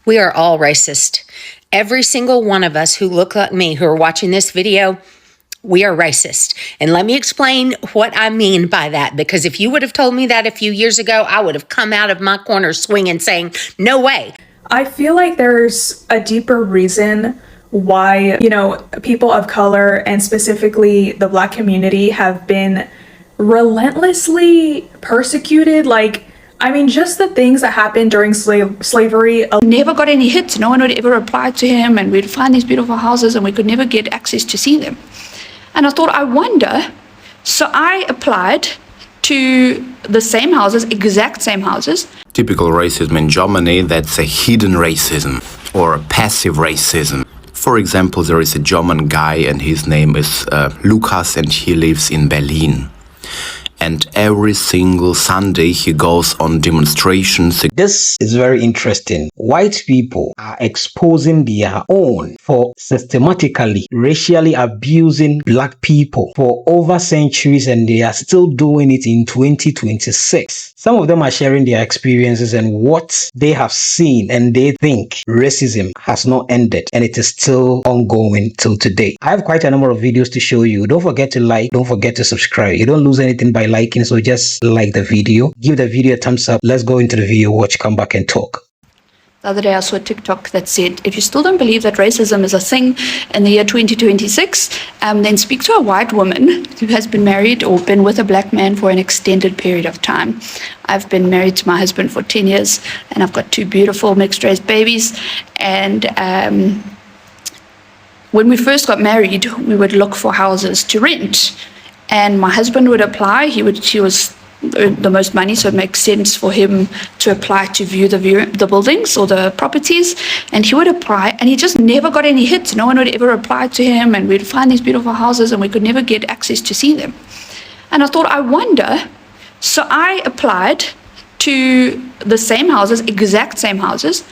We are all racist. Every single one of us who look like me, who are watching this video, we are racist. And let me explain what I mean by that, because if you would have told me that a few years ago, I would have come out of my corner swinging saying, no way. I feel like there's a deeper reason why, people of color and specifically the Black community have been relentlessly persecuted. Just the things that happened during slavery. Never got any hits. No one would ever reply to him, and we'd find these beautiful houses and we could never get access to see them. And I thought, I wonder, so I applied to the same houses, exact same houses. Typical racism in Germany, that's a hidden racism or a passive racism. For example, there is a German guy and his name is Lukas and he lives in Berlin. And every single Sunday he goes on demonstrations. This is very interesting. White people are exposing their own for systematically racially abusing Black people for over centuries, and they are still doing it in 2026. Some of them are sharing their experiences and what they have seen, and they think racism has not ended and it is still ongoing till today. I have quite a number of videos to show you. Don't forget to like, don't forget to subscribe. You don't lose anything by liking, so just like the video, give the video a thumbs up. Let's go into the video, watch, come back and talk. The other day I saw a TikTok that said, if you still don't believe that racism is a thing in the year 2026, then speak to a white woman who has been married or been with a Black man for an extended period of time. I've been married to my husband for 10 years and I've got 2 beautiful mixed-race babies. And when we first got married, we would look for houses to rent. And my husband would apply. He was the most money, so it makes sense for him to apply to view the buildings or the properties. And he would apply, and he just never got any hits. No one would ever reply to him, and we'd find these beautiful houses, and we could never get access to see them. And I thought, I wonder. So I applied to the same houses, exact same houses,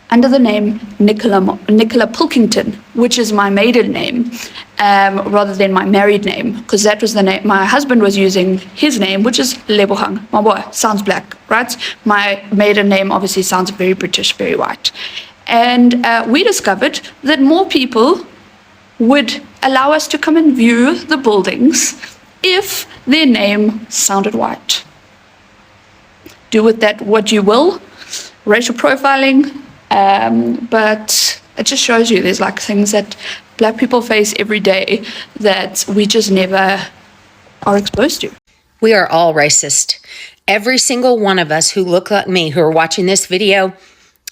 under the name Nicola Pilkington, which is my maiden name, rather than my married name, because that was the name. My husband was using his name, which is Lebogang. My boy, sounds Black, right? My maiden name obviously sounds very British, very white. And we discovered that more people would allow us to come and view the buildings if their name sounded white. Do with that what you will, racial profiling, but it just shows you there's things that Black people face every day that we just never are exposed to. We are all racist. Every single one of us who look like me, who are watching this video,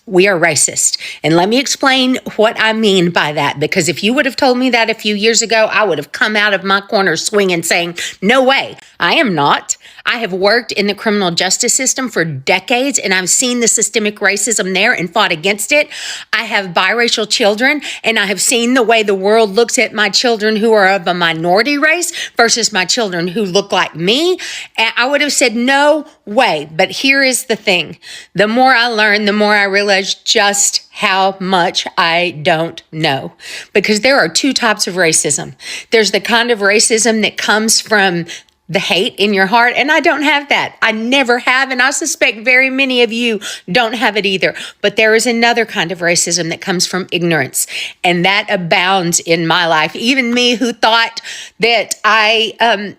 we are racist. And let me explain what I mean by that, because if you would have told me that a few years ago, I would have come out of my corner swinging saying, no way, I am not. I have worked in the criminal justice system for decades, and I've seen the systemic racism there and fought against it. I have biracial children, and I have seen the way the world looks at my children who are of a minority race versus my children who look like me. And I would have said, no way. But here is the thing. The more I learn, the more I realize just how much I don't know. Because there are 2 types of racism. There's the kind of racism that comes from the hate in your heart, and I don't have that. I never have, and I suspect very many of you don't have it either. But there is another kind of racism that comes from ignorance, and that abounds in my life. Even me, who thought that I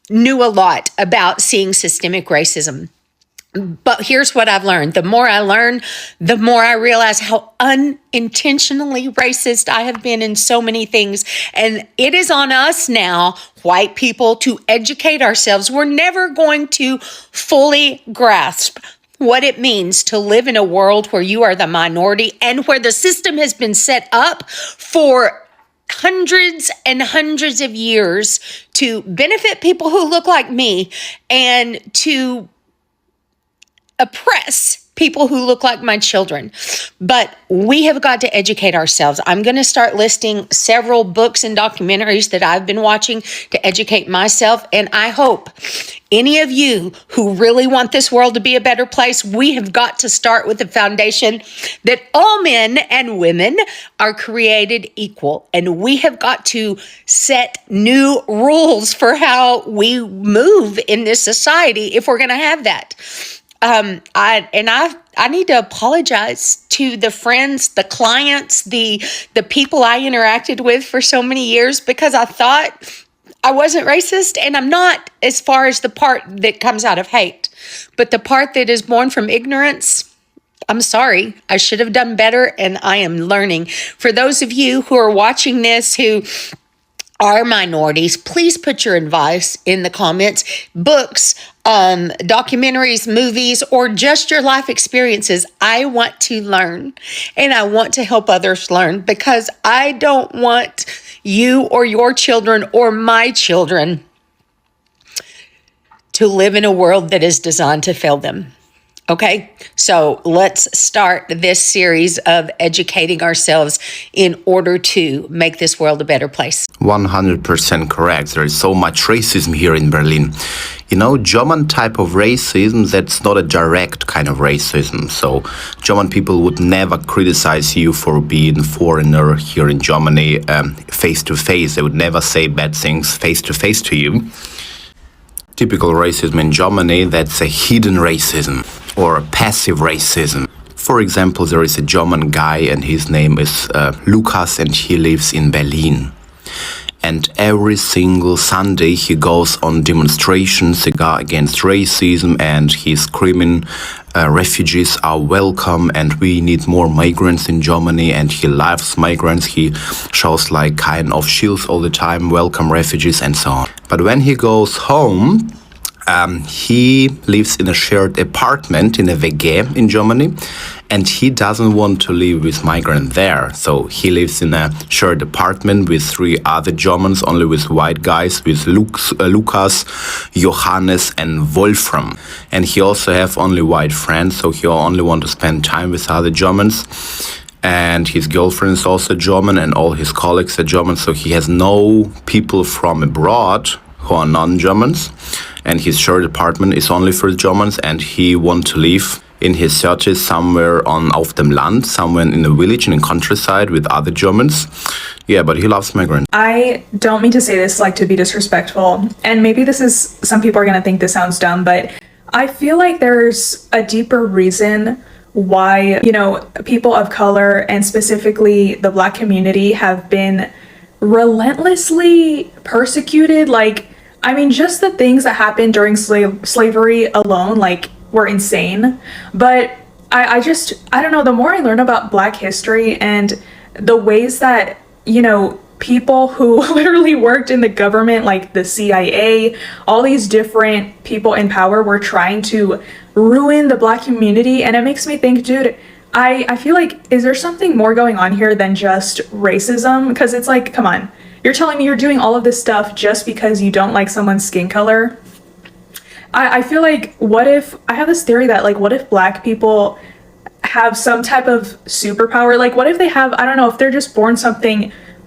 knew a lot about seeing systemic racism. But here's what I've learned. The more I learn, the more I realize how unintentionally racist I have been in so many things. And it is on us now, white people, to educate ourselves. We're never going to fully grasp what it means to live in a world where you are the minority and where the system has been set up for hundreds and hundreds of years to benefit people who look like me and to oppress people who look like my children. But we have got to educate ourselves. I'm going to start listing several books and documentaries that I've been watching to educate myself. And I hope any of you who really want this world to be a better place, we have got to start with the foundation that all men and women are created equal. And we have got to set new rules for how we move in this society if we're going to have that. I need to apologize to the friends, the clients, the people I interacted with for so many years, because I thought I wasn't racist, and I'm not, as far as the part that comes out of hate. But the part that is born from ignorance, I'm sorry. I should have done better, and I am learning. For those of you who are watching this who are minorities, please put your advice in the comments. Books, documentaries, movies, or just your life experiences. I want to learn, and I want to help others learn, because I don't want you or your children or my children to live in a world that is designed to fail them. Okay, so let's start this series of educating ourselves in order to make this world a better place. 100% correct. There is so much racism here in Berlin. You know, German type of racism, that's not a direct kind of racism. So German people would never criticize you for being a foreigner here in Germany face to face. They would never say bad things face to face to you. Typical racism in Germany, that's a hidden racism or a passive racism. For example, there is a German guy and his name is Lukas, and he lives in Berlin. And every single Sunday he goes on demonstrations against racism, and he's screaming refugees are welcome and we need more migrants in Germany, and he loves migrants. He shows like kind of shields all the time, welcome refugees and so on. But when he goes home, he lives in a shared apartment in a WG in Germany, and he doesn't want to live with migrants there. So he lives in a shared apartment with 3 other Germans, only with white guys, with Lukas, Johannes and Wolfram. And he also have only white friends, so he only want to spend time with other Germans. And his girlfriend is also German, and all his colleagues are German, so he has no people from abroad who are non-Germans. And his shared apartment is only for Germans, and he want to live in his 30s somewhere auf dem Land, somewhere in a village in the countryside with other Germans. Yeah, but he loves migrants. I don't mean to say this like to be disrespectful, and maybe this is, some people are going to think this sounds dumb, but I feel like there's a deeper reason why, you know, people of color and specifically the Black community have been relentlessly persecuted. Like, I mean, just the things that happened during slavery alone, like, were insane. But I don't know, the more I learn about Black history and the ways that, you know, people who literally worked in the government, like the CIA, all these different people in power were trying to ruin the Black community. And it makes me think, dude, I feel like, is there something more going on here than just racism? Because it's like, come on, you're telling me you're doing all of this stuff just because you don't like someone's skin color? I feel like, what if, I have this theory that, like, what if Black people have some type of superpower? Like, what if they have, I don't know, if they're just born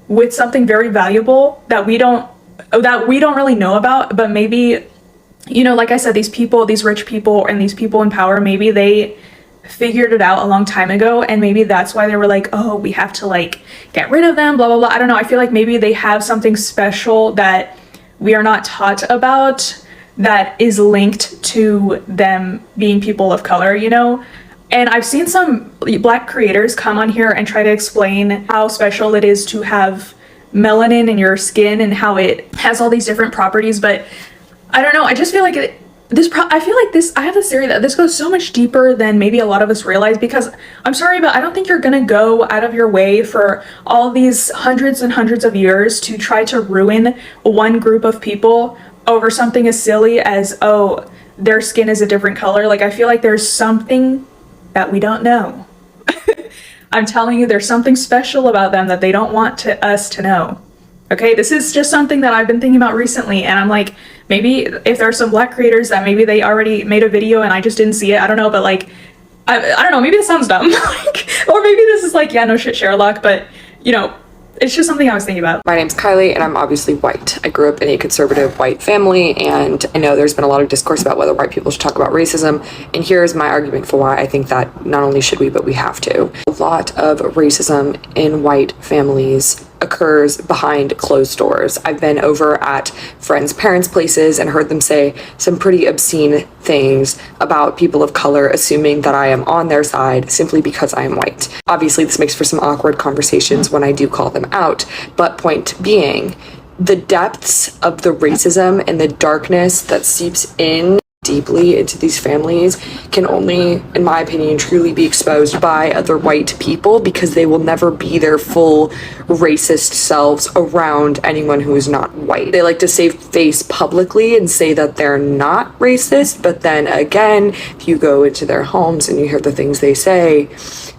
with something very valuable that we don't really know about, but maybe, you know, like I said, these people, these rich people and these people in power, maybe they figured it out a long time ago, and maybe that's why they were like, oh, we have to like get rid of them, blah blah blah. I don't know, I feel like maybe they have something special that we are not taught about, that is linked to them being people of color, you know. And I've seen some Black creators come on here and try to explain how special it is to have melanin in your skin and how it has all these different properties, but I don't know, I just feel like I have this theory that this goes so much deeper than maybe a lot of us realize, because I'm sorry, but I don't think you're gonna go out of your way for all these hundreds and hundreds of years to try to ruin one group of people over something as silly as, oh, their skin is a different color. Like, I feel like there's something that we don't know. I'm telling you, there's something special about them that they don't want us to know. Okay, this is just something that I've been thinking about recently, and I'm like, maybe if there are some Black creators that maybe they already made a video and I just didn't see it, I don't know, but like, I don't know, maybe this sounds dumb, like, or maybe this is like, yeah, no shit, Sherlock, but, you know, it's just something I was thinking about. My name's Kylie, and I'm obviously white. I grew up in a conservative white family, and I know there's been a lot of discourse about whether white people should talk about racism, and here's my argument for why I think that not only should we, but we have to. A lot of racism in white families occurs behind closed doors. I've been over at friends' parents' places and heard them say some pretty obscene things about people of color, assuming that I am on their side simply because I am white. Obviously, this makes for some awkward conversations when I do call them out, but point being, the depths of the racism and the darkness that seeps in deeply into these families can only, in my opinion, truly be exposed by other white people, because they will never be their full racist selves around anyone who is not white. They like to save face publicly and say that they're not racist, but then again, if you go into their homes and you hear the things they say,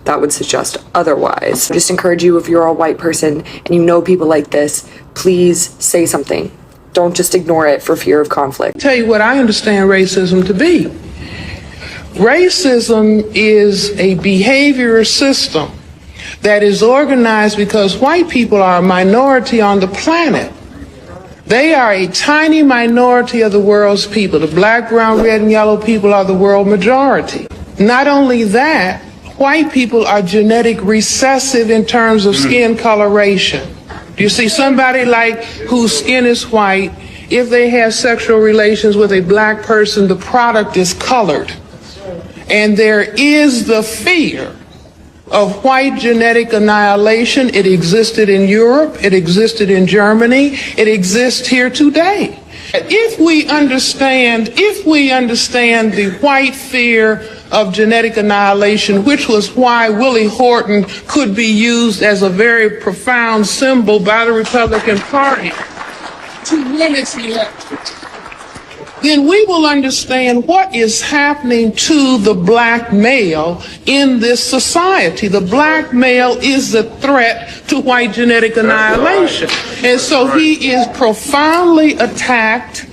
that would suggest otherwise. I just encourage you, if you're a white person and you know people like this, please say something. Don't just ignore it for fear of conflict. Tell you what I understand racism to be. Racism is a behavior system that is organized because white people are a minority on the planet. They are a tiny minority of the world's people. The black, brown, red, and yellow people are the world majority. Not only that, white people are genetic recessive in terms of skin coloration. You see somebody like whose skin is white, if they have sexual relations with a black person, the product is colored. And there is the fear of white genetic annihilation. It existed in Europe, it existed in Germany, it exists here today. If we understand the white fear of genetic annihilation, which was why Willie Horton could be used as a very profound symbol by the Republican Party to win its election, then we will understand what is happening to the black male in this society. The black male is the threat to white genetic annihilation. And so he is profoundly attacked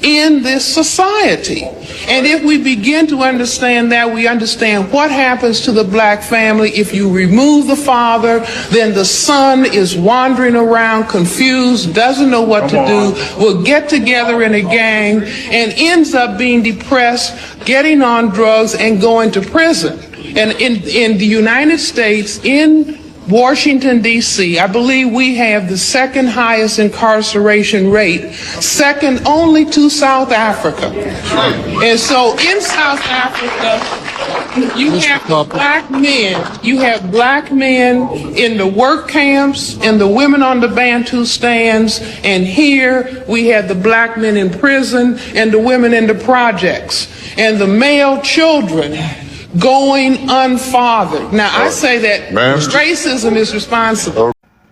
in this society. And if we begin to understand that, we understand what happens to the black family. If you remove the father, then the son is wandering around confused, doesn't know what to do, will get together in a gang and ends up being depressed, getting on drugs, and going to prison. And in the United States, in Washington, D.C., I believe we have the second highest incarceration rate, second only to South Africa. And so in South Africa, you have black men in the work camps and the women on the Bantu stands, and here we have the black men in prison and the women in the projects, and the male children going unfathered. Now, I say that racism is responsible.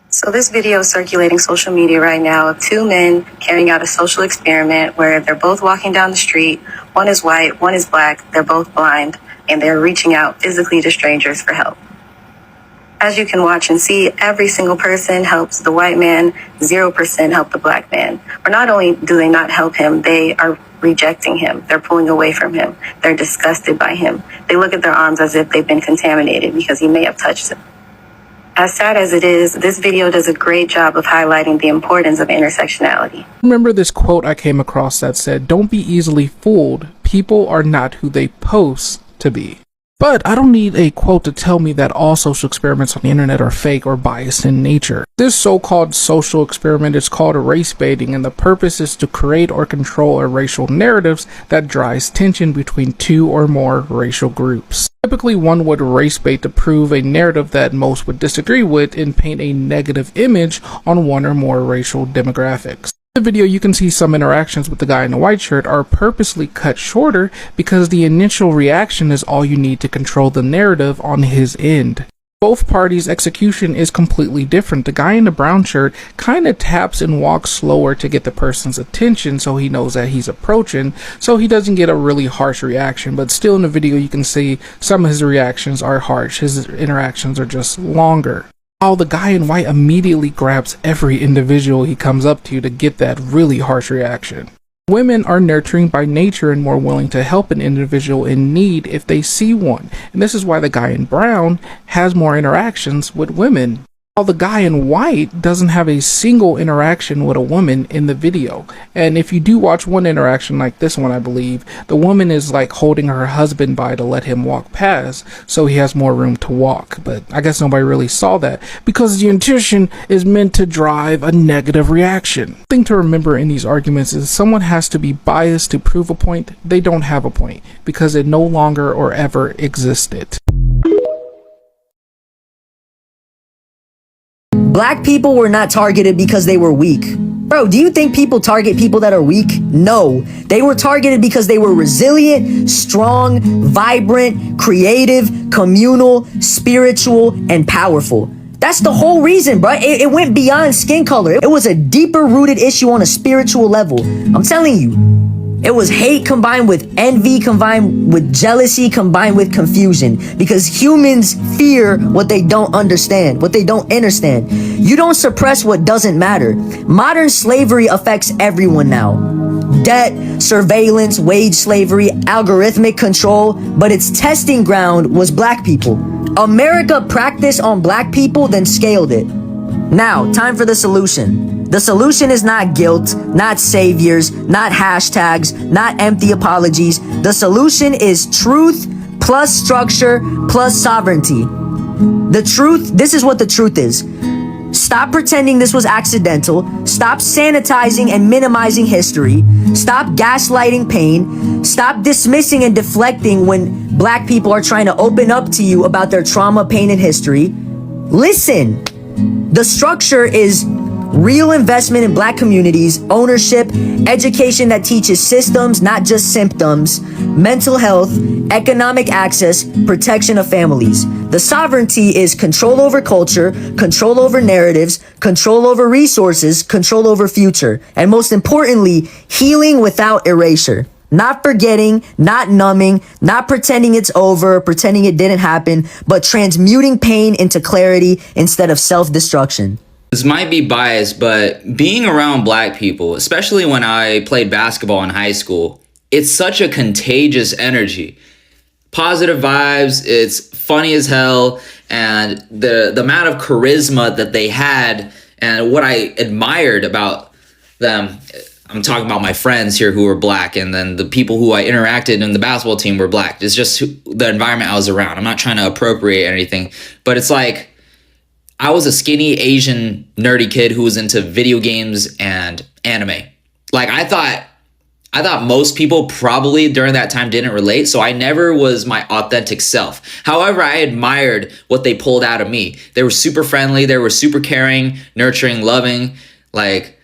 So this video is circulating social media right now of two men carrying out a social experiment where they're both walking down the street. One is white, one is black, they're both blind, and they're reaching out physically to strangers for help. As you can watch and see, every single person helps the white man, 0% help the black man. Or not only do they not help him, they are rejecting him. They're pulling away from him. They're disgusted by him. They look at their arms as if they've been contaminated because he may have touched them. As sad as it is, this video does a great job of highlighting the importance of intersectionality. Remember this quote I came across that said, "Don't be easily fooled. People are not who they pose to be." But I don't need a quote to tell me that all social experiments on the internet are fake or biased in nature. This so-called social experiment is called race baiting, and the purpose is to create or control a racial narratives that drives tension between two or more racial groups. Typically, one would race bait to prove a narrative that most would disagree with and paint a negative image on one or more racial demographics. In the video, you can see some interactions with the guy in the white shirt are purposely cut shorter because the initial reaction is all you need to control the narrative on his end. Both parties' execution is completely different. The guy in the brown shirt kind of taps and walks slower to get the person's attention so he knows that he's approaching, so he doesn't get a really harsh reaction. But still in the video, you can see some of his reactions are harsh. His interactions are just longer. While the guy in white immediately grabs every individual he comes up to get that really harsh reaction. Women are nurturing by nature and more willing to help an individual in need if they see one. And this is why the guy in brown has more interactions with women. While the guy in white doesn't have a single interaction with a woman in the video. And if you do watch one interaction like this one, I believe, the woman is like holding her husband by to let him walk past so he has more room to walk. But I guess nobody really saw that because the intention is meant to drive a negative reaction. The thing to remember in these arguments is someone has to be biased to prove a point. They don't have a point because it no longer or ever existed. Black people were not targeted because they were weak. Bro, do you think people target people that are weak? No. They were targeted because they were resilient, strong, vibrant, creative, communal, spiritual, and powerful. That's the whole reason, bro. It went beyond skin color. It was a deeper rooted issue on a spiritual level. I'm telling you. It was hate combined with envy, combined with jealousy, combined with confusion. Because humans fear what they don't understand, what they don't understand. You don't suppress what doesn't matter. Modern slavery affects everyone now. Debt, surveillance, wage slavery, algorithmic control, but its testing ground was black people. America practiced on black people, then scaled it. Now, time for the solution. The solution is not guilt, not saviors, not hashtags, not empty apologies. The solution is truth plus structure plus sovereignty. The truth, this is what the truth is. Stop pretending this was accidental. Stop sanitizing and minimizing history. Stop gaslighting pain. Stop dismissing and deflecting when black people are trying to open up to you about their trauma, pain, and history. Listen. The structure is real investment in black communities, ownership, education that teaches systems, not just symptoms, mental health, economic access, protection of families. The sovereignty is control over culture, control over narratives, control over resources, control over future, and most importantly, healing without erasure. Not forgetting, not numbing, not pretending it's over, pretending it didn't happen, but transmuting pain into clarity instead of self-destruction. This might be biased, but being around black people, especially when I played basketball in high school, it's such a contagious energy. Positive vibes, it's funny as hell, and the amount of charisma that they had and what I admired about them. I'm talking about my friends here who were black, and then the people who I interacted in the basketball team were black. It's just the environment I was around. I'm not trying to appropriate anything, but it's like I was a skinny Asian nerdy kid who was into video games and anime. Like I thought most people probably during that time didn't relate, so I never was my authentic self. However, I admired what they pulled out of me. They were super friendly, they were super caring, nurturing, loving, like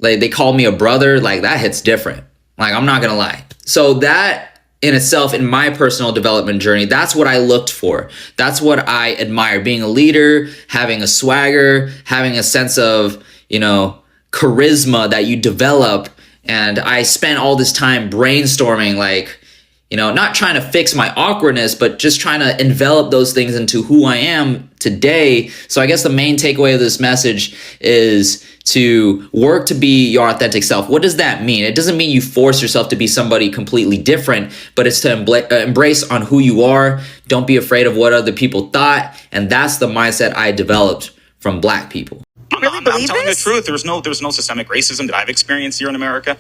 they called me a brother. Like that hits different. Like I'm not gonna lie. So that in itself, in my personal development journey, that's what I looked for. That's what I admire. Being a leader, having a swagger, having a sense of, charisma that you develop. And I spent all this time brainstorming, not trying to fix my awkwardness, but just trying to envelop those things into who I am today. So I guess the main takeaway of this message is to work to be your authentic self. What does that mean? It doesn't mean you force yourself to be somebody completely different, but it's to embrace on who you are. Don't be afraid of what other people thought. And that's the mindset I developed from black people. I'm telling the truth. There was no systemic racism that I've experienced here in America.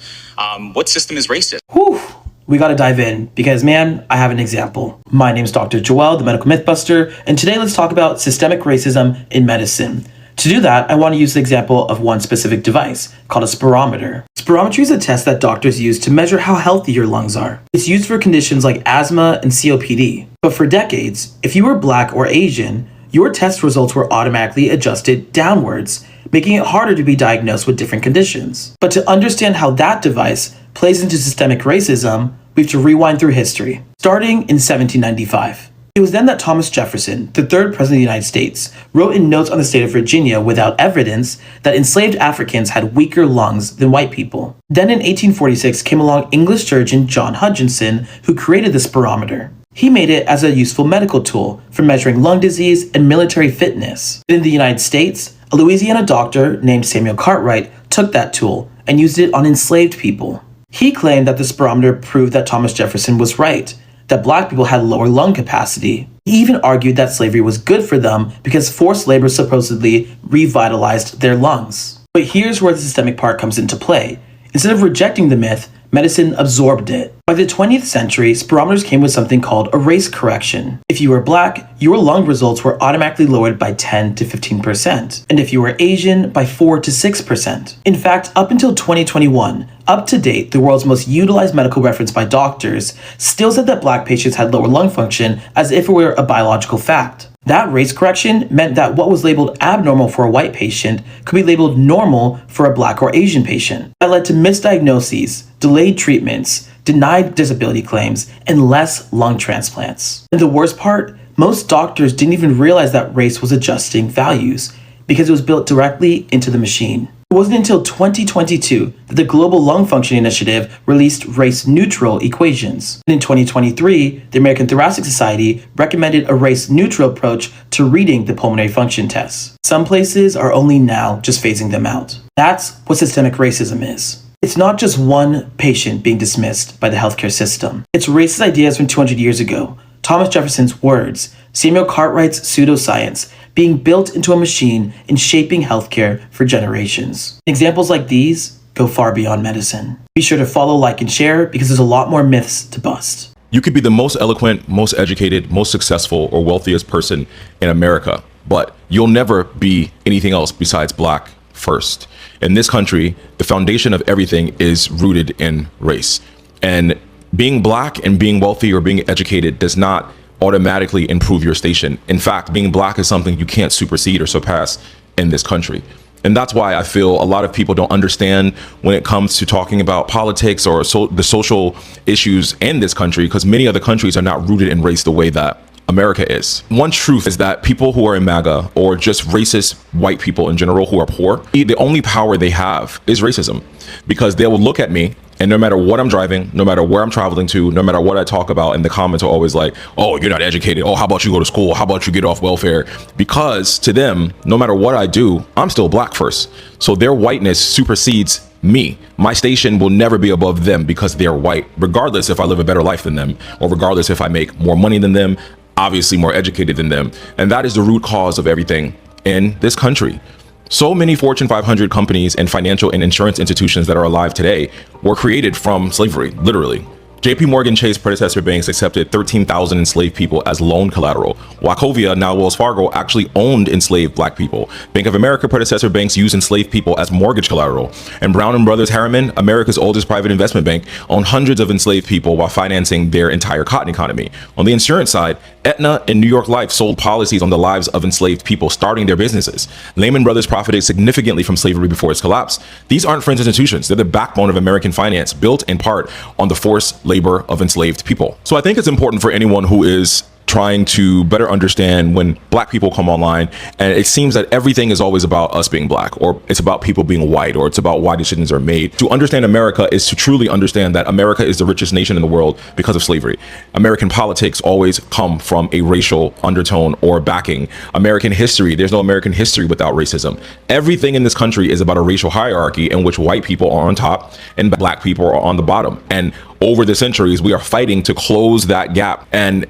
What system is racist? Whew. We gotta dive in because, man, I have an example. My name's Dr. Joel, the Medical Mythbuster, and today let's talk about systemic racism in medicine. To do that, I want to use the example of one specific device called a spirometer. Spirometry is a test that doctors use to measure how healthy your lungs are. It's used for conditions like asthma and COPD. But for decades, if you were Black or Asian, your test results were automatically adjusted downwards, making it harder to be diagnosed with different conditions. But to understand how that device plays into systemic racism, we have to rewind through history. Starting in 1795. It was then that Thomas Jefferson, the third president of the United States, wrote in notes on the state of Virginia without evidence that enslaved Africans had weaker lungs than white people. Then in 1846 came along English surgeon John Hutchinson, who created the spirometer. He made it as a useful medical tool for measuring lung disease and military fitness. In the United States, a Louisiana doctor named Samuel Cartwright took that tool and used it on enslaved people. He claimed that the spirometer proved that Thomas Jefferson was right, that black people had lower lung capacity. He even argued that slavery was good for them because forced labor supposedly revitalized their lungs. But here's where the systemic part comes into play. Instead of rejecting the myth, medicine absorbed it. By the 20th century, spirometers came with something called a race correction. If you were black, your lung results were automatically lowered by 10 to 15%, and if you were Asian, by 4 to 6%. In fact, up until 2021, up to date, the world's most utilized medical reference by doctors still said that black patients had lower lung function as if it were a biological fact. That race correction meant that what was labeled abnormal for a white patient could be labeled normal for a black or Asian patient. That led to misdiagnoses, delayed treatments, denied disability claims, and less lung transplants. And the worst part, most doctors didn't even realize that race was adjusting values because it was built directly into the machine. It wasn't until 2022 that the Global Lung Function Initiative released race-neutral equations. And in 2023, the American Thoracic Society recommended a race-neutral approach to reading the pulmonary function tests. Some places are only now just phasing them out. That's what systemic racism is. It's not just one patient being dismissed by the healthcare system. It's racist ideas from 200 years ago, Thomas Jefferson's words, Samuel Cartwright's pseudoscience, being built into a machine and shaping healthcare for generations. Examples like these go far beyond medicine. Be sure to follow, like, and share because there's a lot more myths to bust. You could be the most eloquent, most educated, most successful, or wealthiest person in America, but you'll never be anything else besides black first. In this country, the foundation of everything is rooted in race. And being black and being wealthy or being educated does not automatically improve your station. In fact, being black is something you can't supersede or surpass in this country. And that's why I feel a lot of people don't understand when it comes to talking about politics or the social issues in this country, because many other countries are not rooted in race the way that America is. One truth is that people who are in MAGA or just racist white people in general who are poor, the only power they have is racism, because they will look at me and no matter what I'm driving, no matter where I'm traveling to, no matter what I talk about, and the comments are always like, oh, you're not educated. Oh, how about you go to school? How about you get off welfare? Because to them, no matter what I do, I'm still black first. So their whiteness supersedes me. My station will never be above them because they're white, regardless if I live a better life than them, or regardless if I make more money than them, obviously more educated than them. And that is the root cause of everything in this country. So many Fortune 500 companies and financial and insurance institutions that are alive today were created from slavery, literally. JP Morgan Chase predecessor banks accepted 13,000 enslaved people as loan collateral. Wachovia, now Wells Fargo, actually owned enslaved black people. Bank of America predecessor banks used enslaved people as mortgage collateral. And Brown & Brothers Harriman, America's oldest private investment bank, owned hundreds of enslaved people while financing their entire cotton economy. On the insurance side, Aetna and New York Life sold policies on the lives of enslaved people starting their businesses. Lehman Brothers profited significantly from slavery before its collapse. These aren't fringe institutions. They're the backbone of American finance, built in part on the forced labor of enslaved people. So I think it's important for anyone who is trying to better understand when black people come online, and it seems that everything is always about us being black, or it's about people being white, or it's about why decisions are made. To understand America is to truly understand that America is the richest nation in the world because of slavery. American politics always come from a racial undertone or backing. American history, there's no American history without racism. Everything in this country is about a racial hierarchy in which white people are on top and black people are on the bottom. And over the centuries, we are fighting to close that gap. And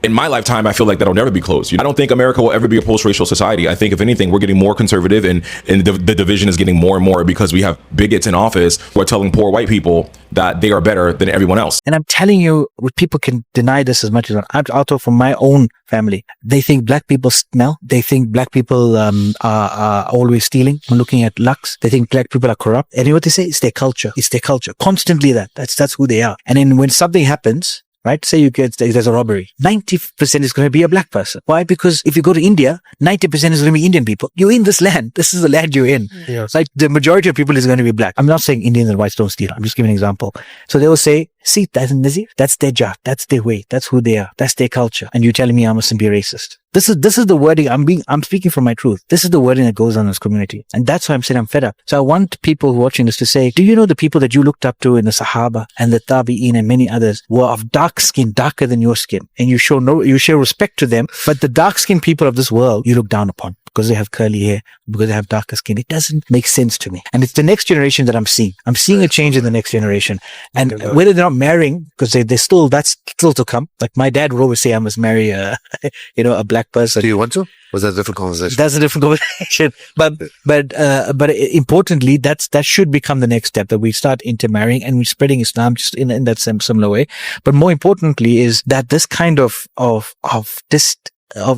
in my lifetime, I feel like that'll never be closed. I don't think America will ever be a post-racial society. I think, if anything, we're getting more conservative, and the division is getting more and more because we have bigots in office who are telling poor white people that they are better than everyone else. And I'm telling you, people can deny this as much as I'll talk from my own family. They think black people smell. They think black people are always stealing. I'm looking at Lux. They think black people are corrupt. And you know what they say? It's their culture. It's their culture. Constantly that's who they are. And then when something happens, right? Say there's a robbery. 90% is going to be a black person. Why? Because if you go to India, 90% is going to be Indian people. You're in this land. This is the land you're in. Yes. Like the majority of people is going to be black. I'm not saying Indians and whites don't steal. I'm just giving an example. So they will say, see, that's their job. That's their way. That's who they are. That's their culture. And you're telling me I mustn't be racist. This is the wording. I'm speaking from my truth. This is the wording that goes on in this community. And that's why I'm saying I'm fed up. So I want people watching this to say, do you know the people that you looked up to in the Sahaba and the Tabi'in and many others were of dark skin, darker than your skin? And you show respect to them. But the dark skinned people of this world, you look down upon. because they have curly hair, because they have darker skin. It doesn't make sense to me. And it's the next generation that I'm seeing. I'm seeing a change in the next generation. And whether they're not marrying, because that's still to come. Like my dad would always say, I must marry a black person. Do you want to? Was that a different conversation? That's a different conversation. But importantly, that should become the next step, that we start intermarrying and we're spreading Islam just in that similar way. But more importantly is that this kind of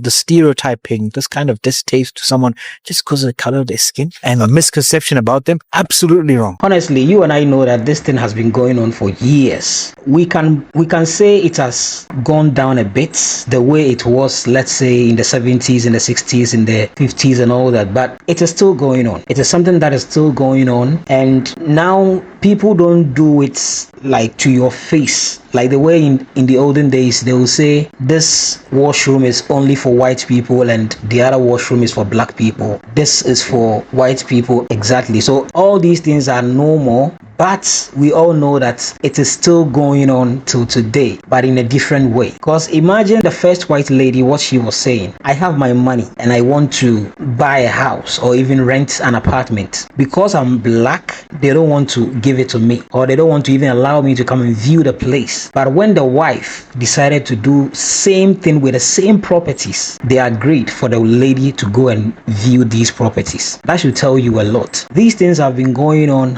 the stereotyping, this kind of distaste to someone just because of the color of their skin and a misconception about them, absolutely wrong. Honestly, you and I know that this thing has been going on for years. We can say it has gone down a bit the way it was, let's say, in the 70s, in the 60s, in the 50s and all that, but it is still going on. It is something that is still going on, and now people don't do it like to your face. Like the way in the olden days, they will say this washroom is only for white people and the other washroom is for black people. This is for white people. Exactly. So all these things are normal, but we all know that it is still going on till today, but in a different way. Because imagine the first white lady, what she was saying: I have my money and I want to buy a house or even rent an apartment. Because I'm black, they don't want to give it to me, or they don't want to even allow me to come and view the place. But when the wife decided to do same thing with the same properties, they agreed for the lady to go and view these properties. That should tell you a lot. These things have been going on.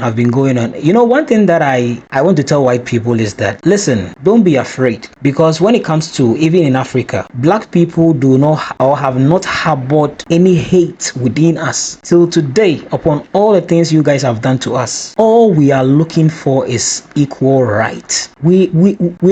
You know, one thing that I want to tell white people is that, listen, don't be afraid, because when it comes to, even in Africa, black people do not or have not harbored any hate within us till today upon all the things you guys have done to us. All we are looking for is equal right. We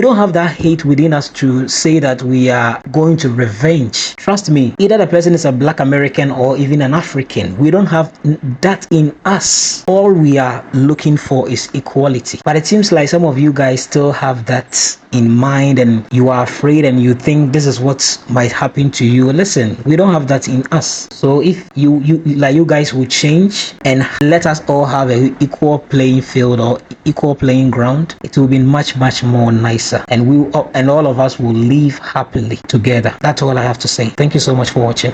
don't have that hate within us to say that we are going to revenge. Trust me, either the person is a black American or even an African, we don't have that in us. All we are looking for is equality. But it seems like some of you guys still have that in mind, and you are afraid and you think this is what might happen to you. Listen, we don't have that in us. So if you guys will change and let us all have an equal playing field or equal playing ground, it will be much more nicer, and all of us will live happily together. That's all I have to say. Thank you so much for watching.